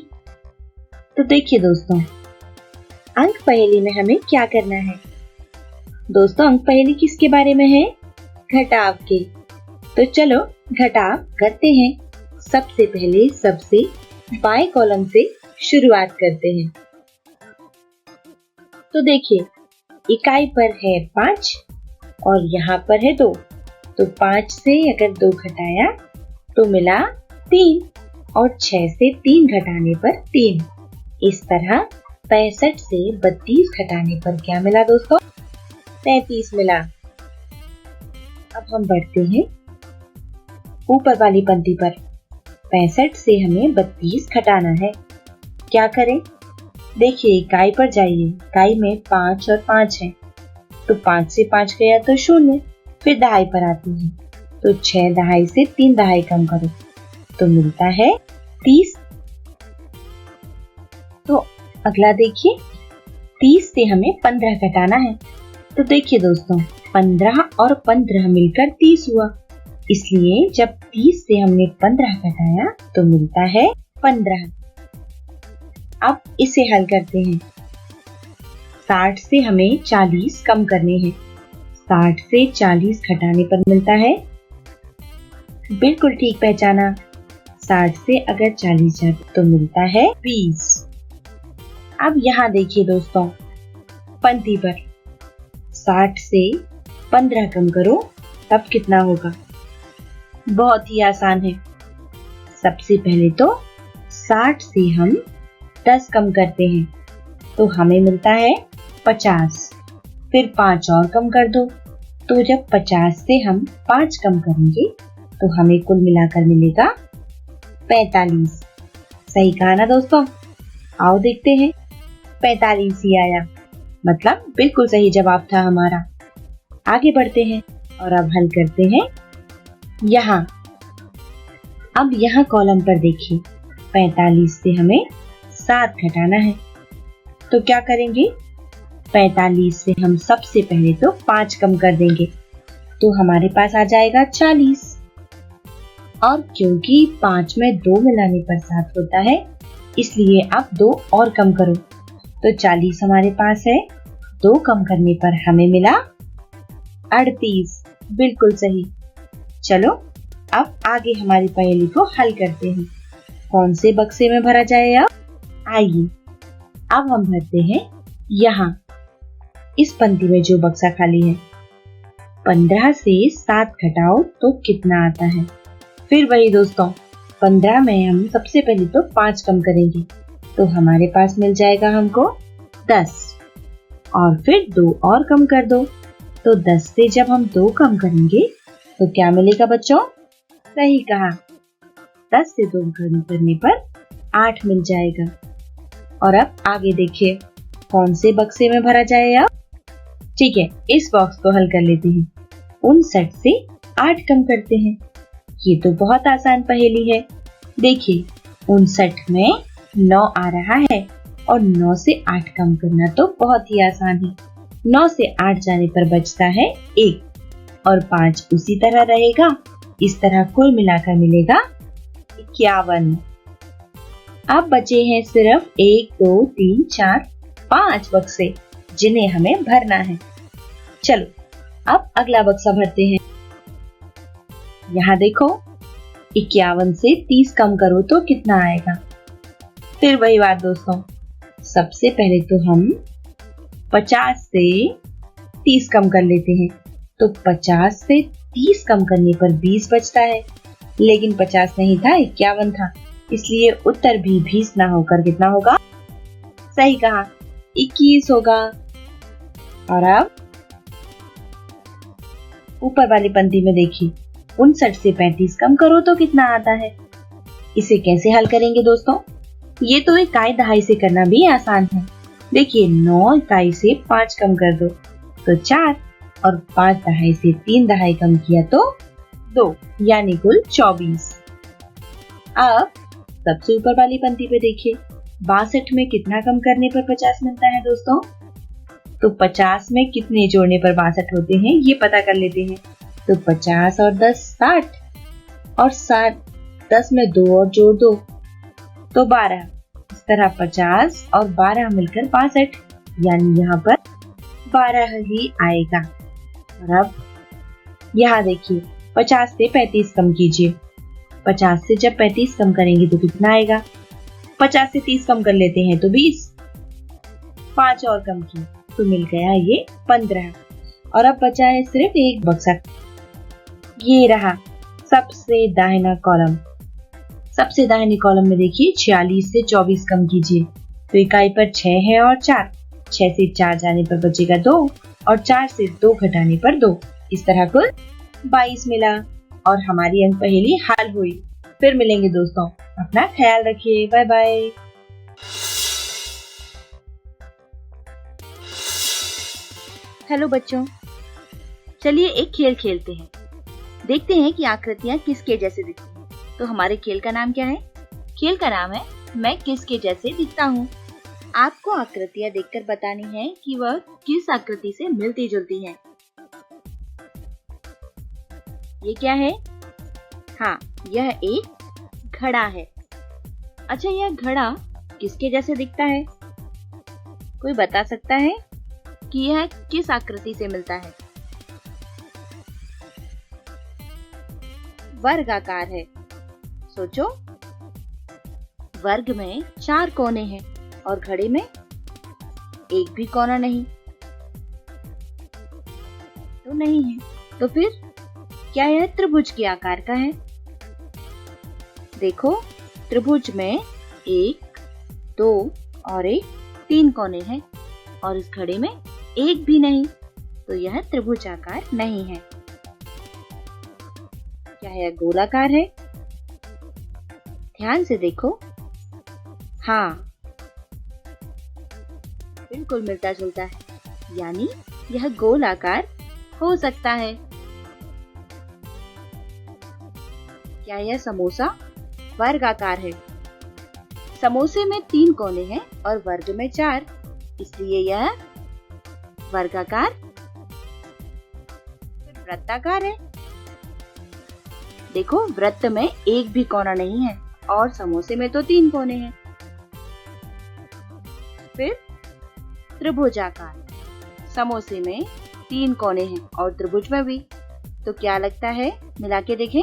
तो देखिए दोस्तों, अंक पहेली में हमें क्या करना है। दोस्तों अंक पहेली किसके बारे में है? घटाव के। तो चलो घटाव करते हैं। सबसे पहले सबसे बाएं कॉलम से शुरुआत करते हैं। तो देखिए इकाई पर है 5 और यहाँ पर है 2। तो 5 से अगर 2 घटाया तो मिला 3, और 6 से 3 घटाने पर 3। इस तरह 65 से 32 घटाने पर क्या मिला दोस्तों? 33 मिला। अब हम बढ़ते हैं ऊपर वाली पंक्ति पर। 65 से हमें 32 घटाना है। क्या करें? देखिए इकाई पर जाइए, इकाई में 5 और 5 है, तो 5 से 5 गया तो 0। फिर दहाई पर आते हैं, तो 6 दहाई से 3 दहाई कम करो तो मिलता है 30। तो अगला देखिए 30 से हमें 15 घटाना है। तो देखिए दोस्तों 15 और 15 मिलकर 30 हुआ, इसलिए जब 30 से हमने 15 घटाया तो मिलता है 15। अब इसे हल करते हैं। 60 से हमें 40 कम करने हैं। 60 से 40 घटाने पर मिलता है, बिल्कुल ठीक पहचाना, 60 से अगर 40 जाए तो मिलता है 20। अब यहाँ देखिए दोस्तों पंक्ति पर 60 से 15 कम करो तब कितना होगा? बहुत ही आसान है। सबसे पहले तो 60 से हम 10 कम करते हैं तो हमें मिलता है 50। फिर 5 और कम कर दो, तो जब 50 से हम 5 कम करेंगे तो हमें कुल मिलाकर मिलेगा 45। सही कहा ना दोस्तों? आओ देखते हैं। 45 ही आया, मतलब बिल्कुल सही जवाब था हमारा। आगे बढ़ते हैं और अब हल करते हैं यहाँ। अब यहाँ कॉलम पर देखिए 45 से हमें 7 घटाना है, तो क्या करेंगे? 45 से हम सबसे पहले तो 5 कम कर देंगे, तो हमारे पास आ जाएगा 40। और क्योंकि 5 में 2 मिलाने पर 7 होता है, इसलिए अब 2 और कम करो, तो 40 हमारे पास है। 2 कम करने पर हमें मिला 38। बिल्कुल सही। चलो अब आगे हमारी पहेली को हल करते हैं। कौन से बक्से में भरा जाए अब? आइए अब हम भरते हैं यहाँ इस पंक्ति में जो बक्सा खाली है। 15 से 7 घटाओ तो कितना आता है? फिर वही दोस्तों, 15 में हम सबसे पहले तो 5 कम करेंगे, तो हमारे पास मिल जाएगा हमको 10। और फिर 2 और कम कर दो, तो 10 से जब हम 2 कम करेंगे तो क्या मिलेगा बच्चों? सही कहा, 10 से 2 कम करने पर 8 मिल जाएगा। और अब आगे देखिए कौन से बक्से में भरा जाए अब? ठीक है, इस बॉक्स को हल कर लेते हैं। 59 से 8 कम करते हैं। ये तो बहुत आसान पहेली है। देखिए, 59 में 9 आ रहा है और 9 से 8 कम करना तो बहुत ही आसान है। 9 से 8 जाने पर बचता है 1 और 5 उसी तरह रहेगा। इस तरह कुल मिलाकर मिलेगा 51। अब बचे हैं सिर्फ 1, 2, 3, 4, 5 बक्से जिन्हें हमें भरना है। चलो अब अगला बक्सा भरते हैं। यहाँ देखो, 51 से 30 कम करो तो कितना आएगा? फिर वही बात दोस्तों, सबसे पहले तो हम 50 से 30 कम कर लेते हैं। तो 50 से 30 कम करने पर 20 बचता है, लेकिन 50 नहीं था, 51 था, इसलिए उत्तर भी 20 ना होकर कितना होगा? सही कहा, 21 होगा। और अब ऊपर वाली पंक्ति में देखिए, 59 से 35 कम करो तो कितना आता है? इसे कैसे हल करेंगे दोस्तों? ये तो इकाई दहाई से करना भी आसान है। देखिए, 9 इकाई से 5 कम कर दो तो 4 और 5 दहाई से 3 दहाई कम किया तो 2, यानी कुल 24। अब सबसे ऊपर वाली पंक्ति पे देखिए, 62 में कितना कम करने पर 50 मिलता है दोस्तों? तो 50 में कितने जोड़ने पर 62 होते हैं ये पता कर लेते हैं। तो 50 और 10 60 और 10 में 2 और जोड़ दो तो 12। इस तरह 50 और 12 मिलकर 62, यानी यहाँ पर 12 ही आएगा। और अब यहाँ देखिए, 50 से 35 कम कीजिए। 50 से जब 35 कम करेंगे तो कितना आएगा? 50 से 30 कम कर लेते हैं तो 20। 5 और कम किए तो मिल गया ये 15। और अब बचा है सिर्फ एक बक्सा। ये रहा सबसे दाहिना कॉलम। सबसे दाहिने कॉलम में देखिए, 46 से 24 कम कीजिए तो इकाई पर 6 है और 4। 6 से 4 जाने पर बचेगा 2 और 4 से 2 घटाने पर 2। इस तरह कुल 22 मिला और हमारी अंक पहेली हल हुई। फिर मिलेंगे दोस्तों, अपना ख्याल रखिए, बाय बाय। हेलो बच्चों, चलिए एक खेल खेलते हैं। देखते हैं कि आकृतियाँ किसके जैसे दिखती हैं। तो हमारे खेल का नाम क्या है? खेल का नाम है मैं किसके जैसे दिखता हूँ। आपको आकृतियाँ देखकर बतानी है कि वह किस आकृति से मिलती जुलती हैं। ये क्या है? हाँ, यह एक घड़ा है। अच्छा, यह घड़ा किसके जैसे दिखता है? कोई बता सकता है कि यह किस आकृति से मिलता है? वर्गाकार है। सोचो, वर्ग में 4 कोने हैं और घड़े में एक भी कोना नहीं तो नहीं है। तो फिर क्या यह त्रिभुज के आकार का है? देखो, त्रिभुज में 1, 2 और 3 कोने हैं और इस घड़े में एक भी नहीं, तो यह त्रिभुज आकार नहीं है। क्या यह गोलाकार है? ध्यान से देखो। हाँ, बिल्कुल मिलता जुलता है, यानी यह गोलाकार हो सकता है। क्या यह समोसा वर्गाकार है? समोसे में 3 कोने हैं और वर्ग में 4, इसलिए यह वर्गाकार वृत्ताकार है। देखो, वृत्त में एक भी कोना नहीं है और समोसे में तो 3 कोने हैं। फिर त्रिभुजाकार, समोसे में 3 कोने हैं और त्रिभुज में भी। तो क्या लगता है? मिला के देखें।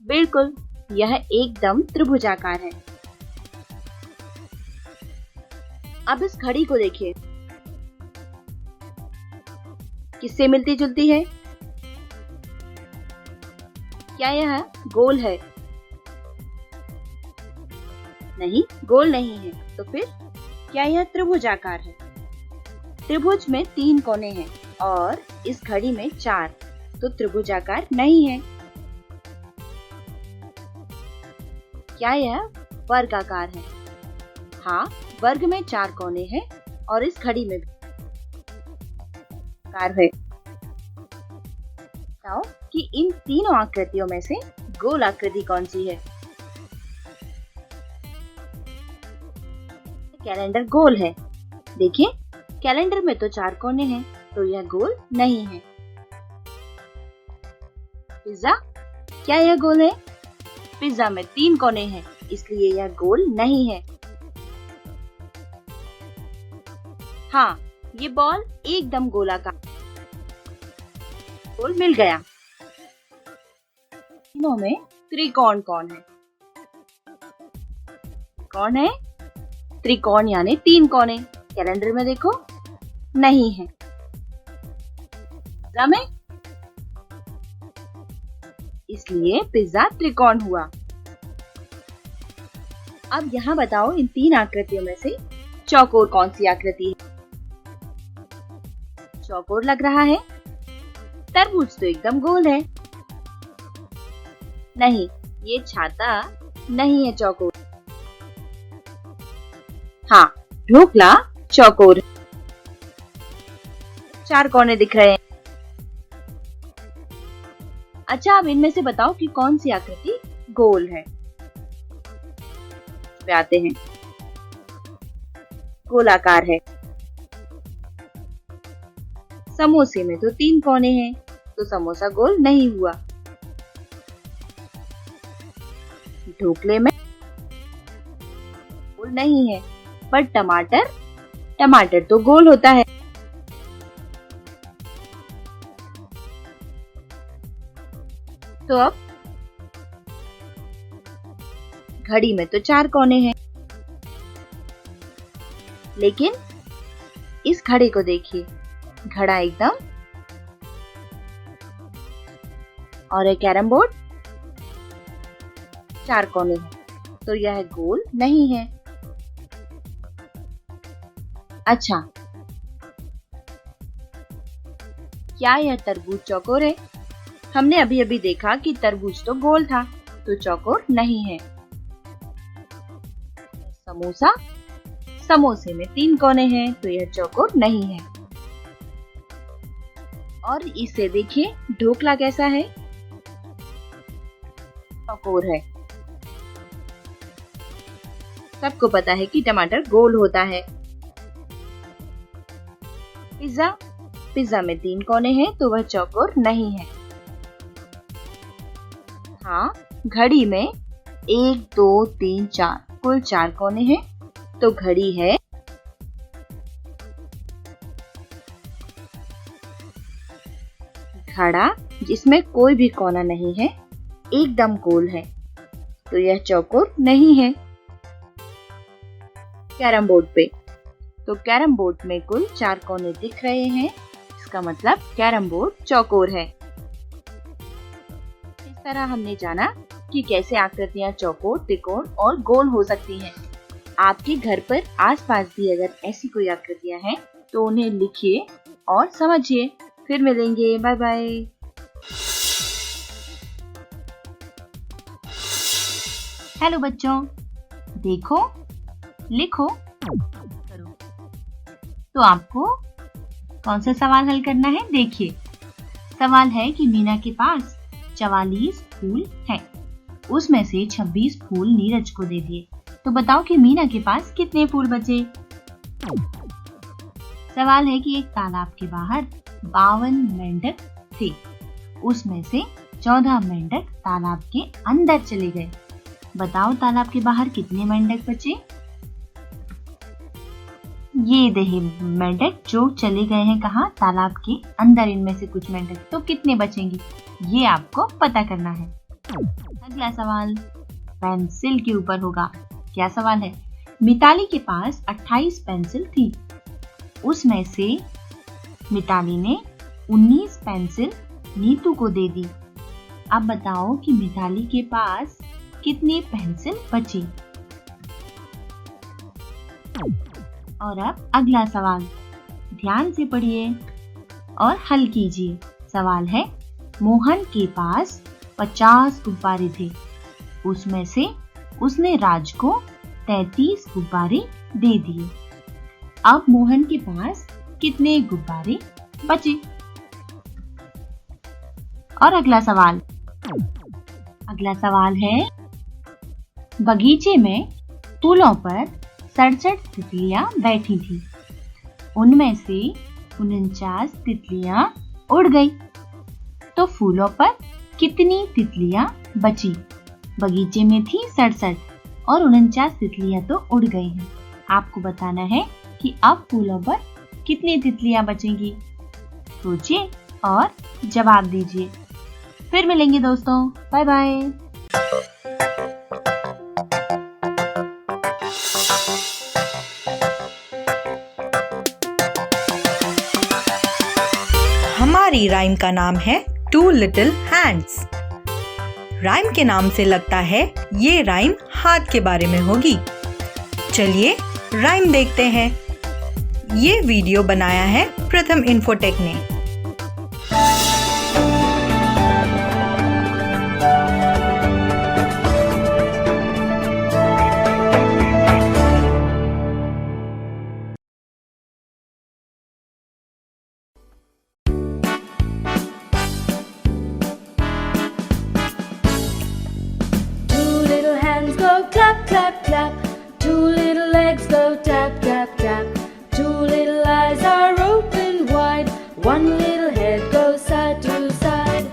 बिल्कुल, यह एकदम त्रिभुजाकार है। अब इस घड़ी को देखिए, किससे मिलती जुलती है? क्या यह गोल है? नहीं, गोल नहीं है। तो फिर क्या यह त्रिभुजाकार है? त्रिभुज में 3 कोने हैं और इस घड़ी में 4, तो त्रिभुजाकार नहीं है। क्या यह वर्गाकार है? हाँ, वर्ग में 4 कोने हैं और इस घड़ी में भी आकार है। बताओ कि इन तीनों आकृतियों में से गोल आकृति कौन सी है? कैलेंडर गोल है। देखिए, कैलेंडर में तो 4 कोने हैं, तो यह गोल नहीं है। पिज्जा, क्या यह गोल है? पिज्जा में 3 कोने हैं, इसलिए यह गोल नहीं है। हाँ, ये बॉल एकदम गोलाकार, गोल मिल गया। तीनों में त्रिकोण कौन है? कौन है? त्रिकोण यानी 3 कोने। कैलेंडर में देखो, नहीं है। पिज्जा में, इसलिए पिज्जा त्रिकोण हुआ। अब यहाँ बताओ इन 3 आकृतियों में से चौकोर कौन सी आकृति है? चौकोर लग रहा है। तरबूज तो एकदम गोल है। नहीं, ये छाता नहीं है चौकोर। हाँ, ढोकला चौकोर। 4 कोने दिख रहे हैं। अच्छा, अब इनमें से बताओ कि कौन सी आकृति गोल है। आते हैं, गोलाकार है। समोसे में तो 3 कोने हैं, तो समोसा गोल नहीं हुआ। ढोकले में गोल नहीं है, पर टमाटर तो गोल होता है। तो अब घड़ी में तो 4 कोने हैं, लेकिन इस घड़े को देखिए, घड़ा एकदम। और एक कैरम बोर्ड, 4 कोने हैं, तो यह गोल नहीं है। अच्छा, क्या यह तरबूज चौकोर है? हमने अभी अभी देखा कि तरबूज तो गोल था, तो चौकोर नहीं है। समोसा, समोसे में 3 कोने हैं, तो यह चौकोर नहीं है। और इसे देखिए, ढोकला कैसा है? चौकोर है। सबको पता है कि टमाटर गोल होता है। पिज्जा में 3 कोने हैं, तो वह चौकोर नहीं है। हाँ, घड़ी में 1, 2, 3, 4 कुल 4 कोने हैं, तो घड़ी है घड़ा, जिसमें कोई भी कोना नहीं है, एकदम गोल है, तो यह चौकोर नहीं है। कैरम बोर्ड पे, तो कैरम बोर्ड में कुल 4 कोने दिख रहे हैं, इसका मतलब कैरम बोर्ड चौकोर है। इस तरह हमने जाना कि कैसे आकृतियां चौकोर, त्रिकोण और गोल हो सकती हैं। आपके घर पर आसपास भी अगर ऐसी कोई आकृतियां हैं, तो उन्हें लिखिए और समझिए। फिर मिलेंगे, बाय बाय। हेलो बच्चों, देखो, लिखो, करो। तो आपको कौन सा सवाल हल करना है? देखिए, सवाल है कि मीना के पास 44 फूल हैं, उसमें से 26 फूल नीरज को दे दिए, तो बताओ कि मीना के पास कितने फूल बचे। सवाल है कि एक तालाब के बाहर 52 मेंढक थे, उसमें से 14 मेंढक तालाब के अंदर चले गए, बताओ तालाब के बाहर कितने मेंढक बचे। ये देखिए मेंढक जो चले गए हैं कहाँ, तालाब के अंदर, इनमें से कुछ मेंढक, तो कितने बचेंगे ये आपको पता करना है। अगला सवाल पेंसिल के ऊपर होगा। क्या सवाल है? मिताली के पास 28 पेंसिल थी, उसमें से मिताली ने 19 पेंसिल नीतू को दे दी। अब बताओ कि मिताली के पास कितनी पेंसिल बची। और अब अगला सवाल ध्यान से पढ़िए और हल कीजिए। सवाल है, मोहन के पास 50 गुब्बारे थे, उसमें से उसने राज को 33 गुब्बारे दे दिए। अब मोहन के पास कितने गुब्बारे बचे? और अगला सवाल है, बगीचे में फूलों पर 67 तितलियां बैठी थी। उनमें से 49 तितलियां उड़ गई, तो फूलों पर कितनी तितलियां बची? बगीचे में थी 67 और 49 तितलियां तो उड़ गई हैं। आपको बताना है कि अब फूलों पर कितनी तितलियां बचेंगी। सोचिए और जवाब दीजिए। फिर मिलेंगे दोस्तों, बाय बाय। हमारी राइम का नाम है टू लिटिल हैंड्स। राइम के नाम से लगता है ये राइम हाथ के बारे में होगी। चलिए राइम देखते हैं। ये वीडियो बनाया है प्रथम इन्फोटेक ने। Clap, clap, clap. Two little legs go tap, tap, tap. Two little eyes are open wide. One little head goes side to side.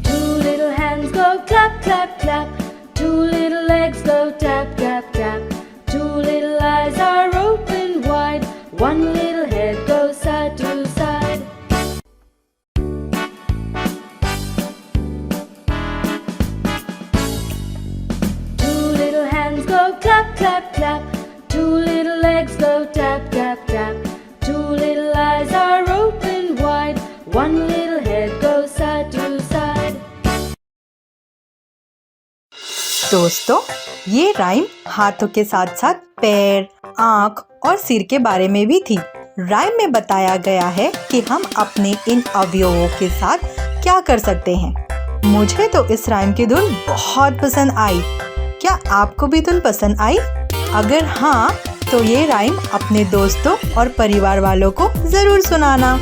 Two little hands go clap, clap, clap. Two little legs go tap, tap, tap. Two little eyes are open wide. One little head goes side to side. Clap, clap, clap. Two little legs go tap, tap, tap. Two little eyes are open wide. One little head goes side to side. दोस्तों, ये rhyme हाथों के साथ साथ पैर, आँख और सिर के बारे में भी थी। राइम में बताया गया है कि हम अपने इन अवयवों के साथ क्या कर सकते हैं। मुझे तो इस राइम की धुन बहुत पसंद आई। क्या आपको भी धुन पसंद आई? अगर हाँ, तो ये राइम अपने दोस्तों और परिवार वालों को जरूर सुनाना।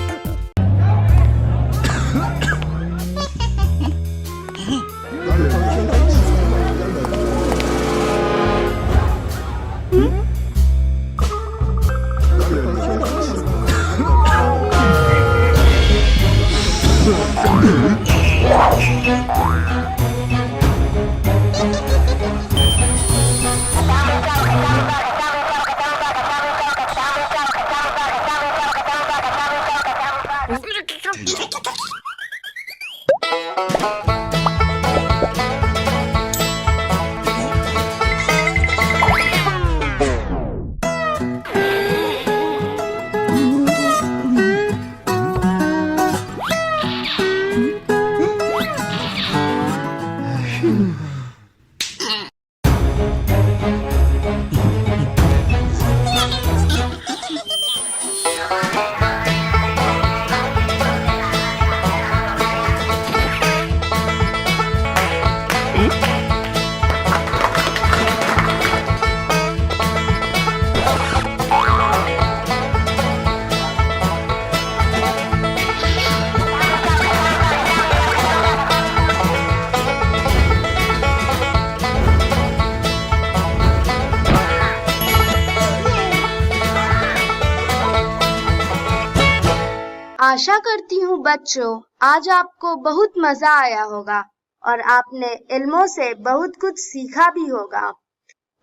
आशा करती हूँ बच्चों आज आपको बहुत मजा आया होगा और आपने इल्मों से बहुत कुछ सीखा भी होगा।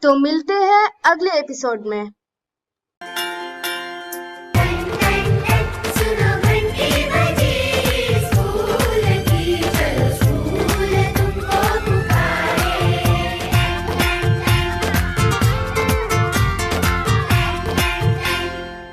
तो मिलते हैं अगले एपिसोड में।